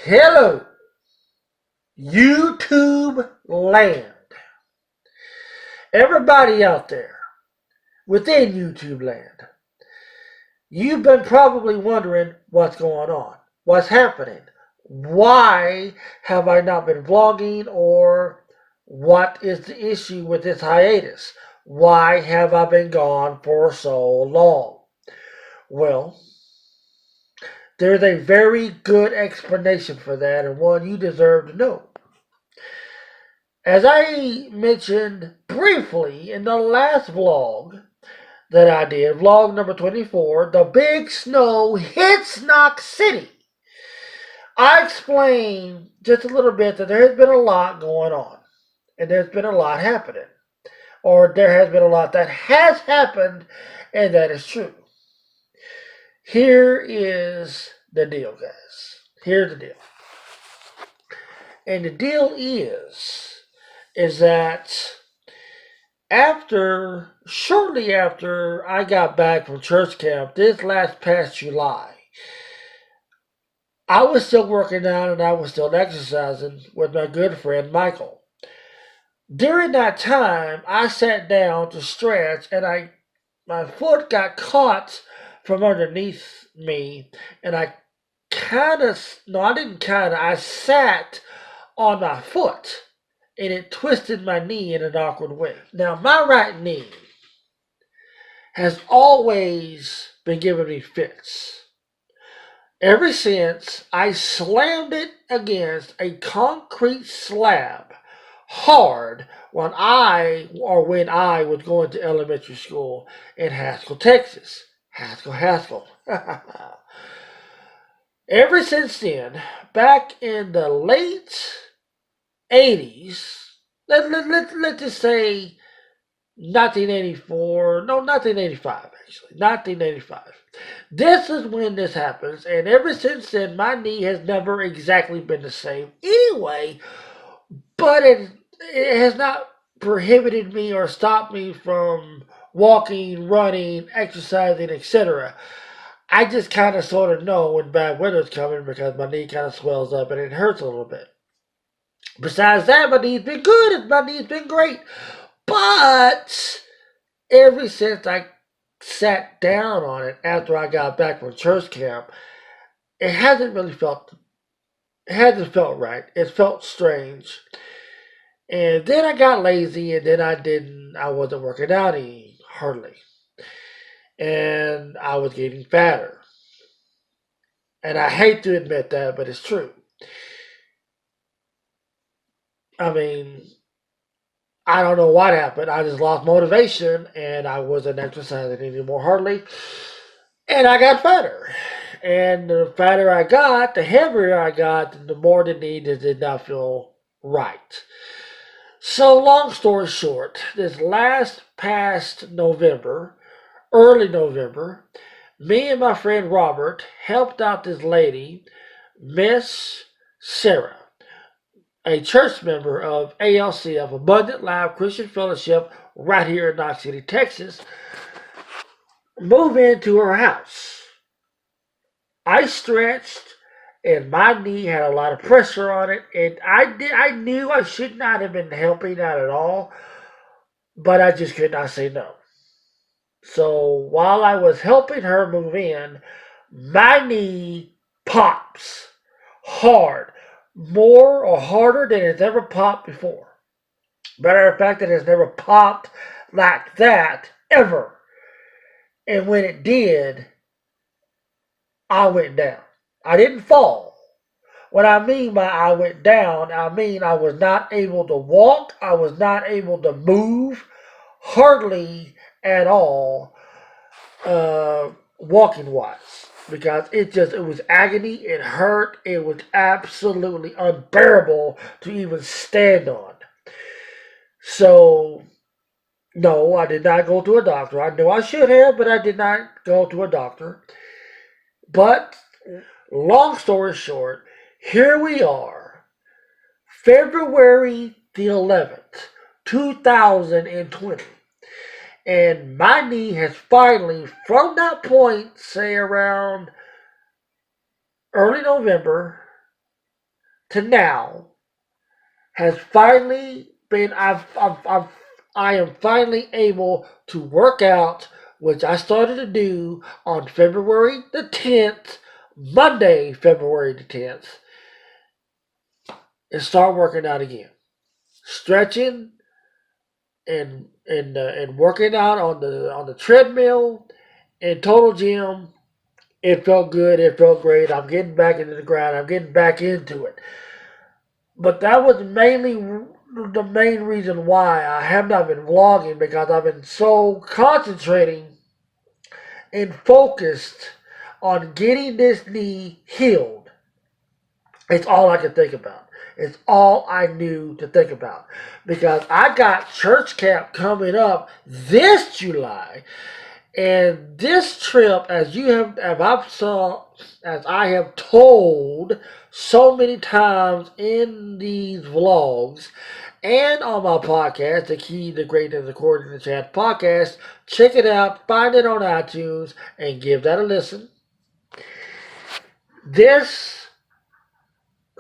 Hello, YouTube land. Everybody out there within YouTube land, you've been probably wondering what's going on, what's happening. Why have I not been vlogging, or what is the issue with this hiatus? Why have I been gone for so long? Well, there's a very good explanation for that, and one you deserve to know. As I mentioned briefly in the last vlog that I did, vlog number 24, the big snow hits Knox City. I explained just a little bit that there has been a lot going on, and there's been a lot happening, or there has been a lot that has happened, and that is true. Here is the deal, guys. Here's the deal. And the deal is that shortly after I got back from church camp this past July, I was still working out and I was still exercising with my good friend Michael. During that time, I sat down to stretch and my foot got caught from underneath me, and I sat on my foot, and it twisted my knee in an awkward way. Now, my right knee has always been giving me fits. Ever since I slammed it against a concrete slab hard when I was going to elementary school in Haskell, Texas. Haskell. Ever since then, back in the late 80s, let's just say 1985 actually, 1985. This is when this happens, and ever since then, my knee has never exactly been the same anyway, but it has not prohibited me or stopped me from walking, running, exercising, etc. I just kind of sort of know when bad weather's coming because my knee kind of swells up and it hurts a little bit. Besides that, my knee's been good. My knee's been great. But ever since I sat down on it after I got back from church camp, it hasn't felt right. It felt strange. And then I got lazy, and then I wasn't working out hardly. And I was getting fatter. And I hate to admit that, but it's true. I mean, I don't know what happened. I just lost motivation, and I wasn't exercising anymore hardly. And I got fatter. And the fatter I got, the heavier I got, the more the knee did not feel right. So long story short, this past November, early November, me and my friend Robert helped out this lady, Miss Sarah, a church member of ALC, of Abundant Life Christian Fellowship, right here in Knox City, Texas, move into her house. I stretched, and my knee had a lot of pressure on it, and I knew I should not have been helping out at all, but I just could not say no. So while I was helping her move in, my knee pops hard, more or harder than it's ever popped before. Matter of fact, it has never popped like that ever. And when it did, I went down. I didn't fall. What I mean by I went down, I mean I was not able to walk. I was not able to move, hardly at all, walking wise, because it was agony. It hurt. It was absolutely unbearable to even stand on. So, no, I did not go to a doctor. I knew I should have, but I did not go to a doctor. But long story short, here we are, February the 11th, 2020. And my knee has finally, from that point, say around early November, to now has finally been I am finally able to work out, which I started to do on February the 10th, Monday, February the 10th, and start working out again. Stretching and working out on the treadmill and total gym. It felt good. It felt great. I'm getting back into the grind. I'm getting back into it. But that was mainly the main reason why I have not been vlogging, because I've been so concentrating and focused on getting this knee healed. It's all I could think about. It's all I knew to think about. Because I got church camp coming up this July. And this trip, as I have told so many times in these vlogs and on my podcast, The Key to Greatness According to Chad podcast, check it out, find it on iTunes, and give that a listen. This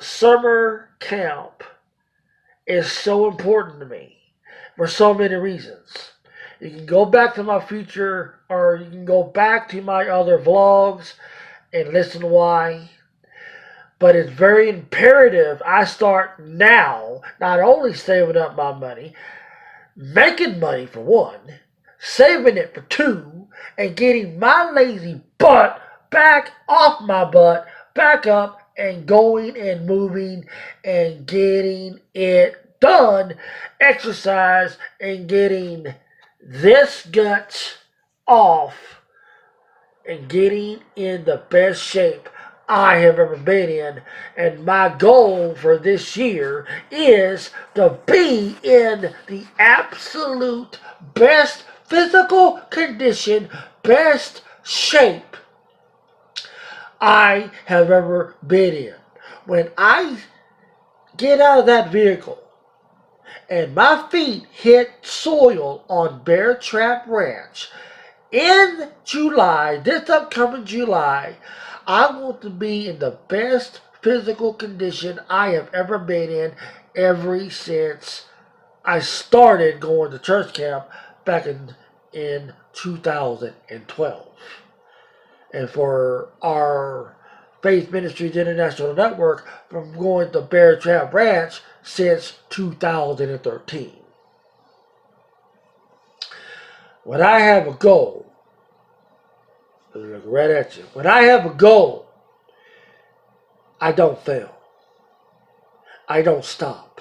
summer camp is so important to me for so many reasons. You can go back to my future, or you can go back to my other vlogs and listen why. But it's very imperative I start now, not only saving up my money, making money for one, saving it for two, and getting my lazy butt back off my butt, back up, and going and moving and getting it done, exercise, and getting this guts off and getting in the best shape I have ever been in. And my goal for this year is to be in the absolute best physical condition, best shape I have ever been in. When I get out of that vehicle and my feet hit soil on Bear Trap Ranch in July, this upcoming July, I want to be in the best physical condition I have ever been in ever since I started going to church camp back in 2012. And for our Faith Ministries International Network, from going to Bear Trap Ranch since 2013. When I have a goal, I look right at you. When I have a goal, I don't fail. I don't stop.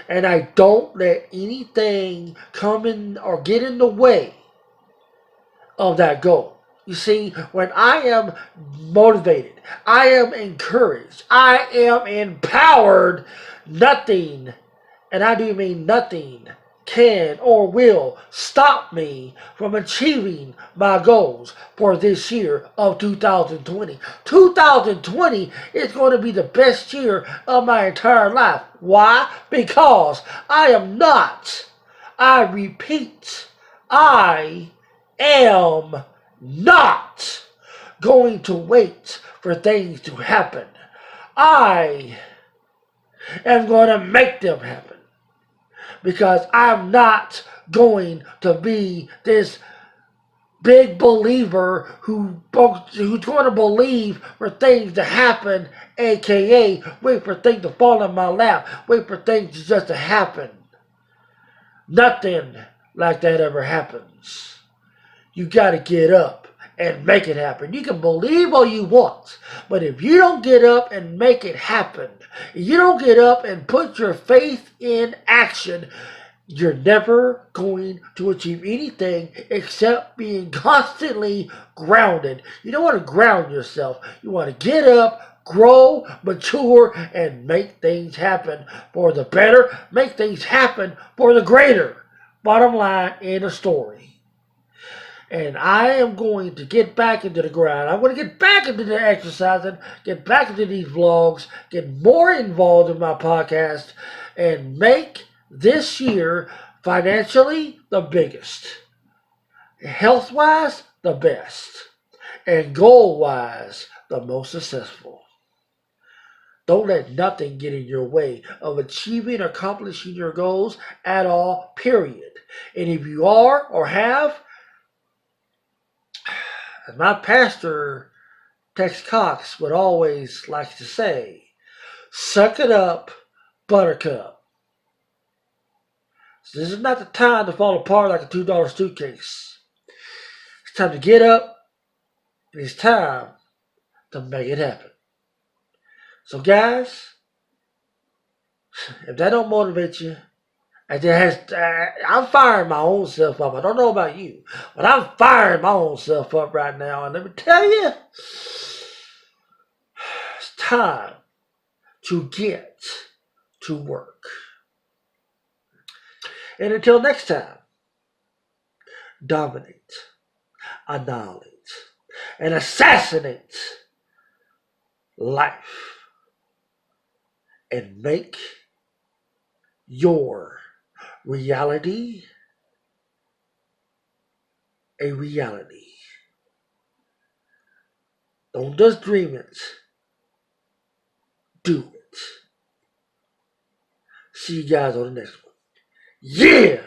And I don't let anything come in or get in the way of that goal. You see, when I am motivated, I am encouraged, I am empowered, nothing, and I do mean nothing, can or will stop me from achieving my goals for this year of 2020. 2020 is going to be the best year of my entire life. Why? Because I am not, I repeat, I am not going to wait for things to happen. I am going to make them happen. Because I'm not going to be this big believer who's going to believe for things to happen, aka wait for things to fall in my lap, wait for things just to happen. Nothing like that ever happens. You got to get up and make it happen. You can believe all you want, but if you don't get up and make it happen, if you don't get up and put your faith in action, you're never going to achieve anything except being constantly grounded. You don't want to ground yourself. You want to get up, grow, mature, and make things happen for the better, make things happen for the greater. Bottom line in a story. And I am going to get back into the grind. I'm going to get back into the exercising, get back into these vlogs, get more involved in my podcast, and make this year financially the biggest, health-wise the best, and goal-wise the most successful. Don't let nothing get in your way of achieving or accomplishing your goals at all, period. And if you are or have, as my pastor, Tex Cox, would always like to say, suck it up, buttercup. So this is not the time to fall apart like a $2 suitcase. It's time to get up, and it's time to make it happen. So guys, if that don't motivate you, I'm firing my own self up. I don't know about you, but I'm firing my own self up right now. And let me tell you, it's time to get to work. And until next time, dominate, annihilate, and assassinate life and make your reality a reality. Don't just dream it, do it. See you guys on the next one. Yeah!